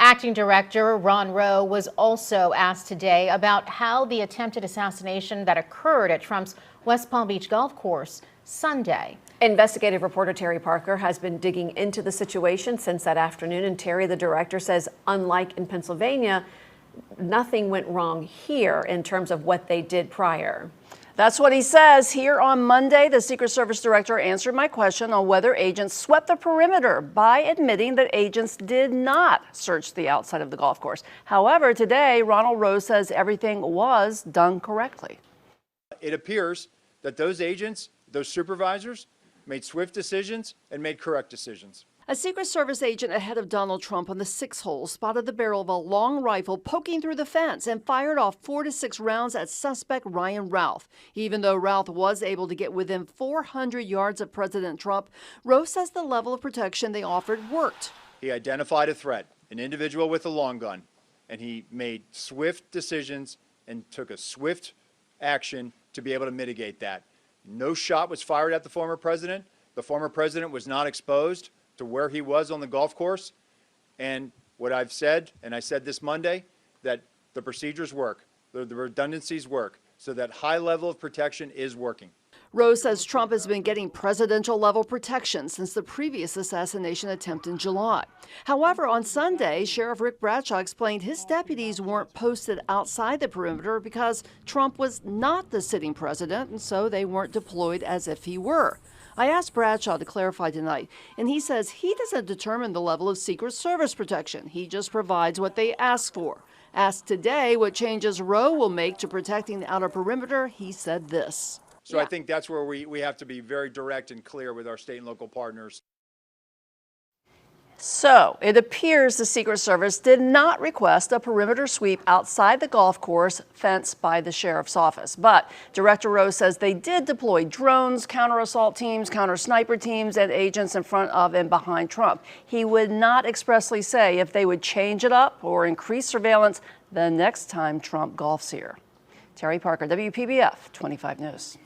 Acting Director Ron Rowe was also asked today about how the attempted assassination that occurred at Trump's West Palm Beach golf course Sunday. Investigative reporter Terry Parker has been digging into the situation since that afternoon. And Terry, the director, says unlike in Pennsylvania, nothing went wrong here in terms of what they did prior. That's what he says. Here on Monday, the Secret Service director answered my question on whether agents swept the perimeter by admitting that agents did not search the outside of the golf course. However, today, Ronald Rowe says everything was done correctly. It appears that those agents, those supervisors, made swift decisions and made correct decisions. A Secret Service agent ahead of Donald Trump on the 6th hole spotted the barrel of a long rifle poking through the fence and fired off 4 to 6 rounds at suspect Ryan Routh. Even though Routh was able to get within 400 yards of President Trump, Rowe says the level of protection they offered worked. He identified a threat, an individual with a long gun, and he made swift decisions and took a swift action to be able to mitigate that. No shot was fired at the former president. The former president was not exposed to where he was on the golf course. And what I've said, and I said this Monday, that the procedures work, the redundancies work, so that high level of protection is working. Rowe says Trump has been getting presidential level protection since the previous assassination attempt in July. However, on Sunday, Sheriff Rick Bradshaw explained his deputies weren't posted outside the perimeter because Trump was not the sitting president, and so they weren't deployed as if he were. I asked Bradshaw to clarify tonight, and he says he doesn't determine the level of Secret Service protection. He just provides what they ask for. Asked today what changes Rowe will make to protecting the outer perimeter, he said this. So I think that's where we have to be very direct and clear with our state and local partners. So it appears the Secret Service did not request a perimeter sweep outside the golf course fenced by the sheriff's office. But Director Rowe says they did deploy drones, counter-assault teams, counter-sniper teams, and agents in front of and behind Trump. He would not expressly say if they would change it up or increase surveillance the next time Trump golfs here. Terry Parker, WPBF 25 News.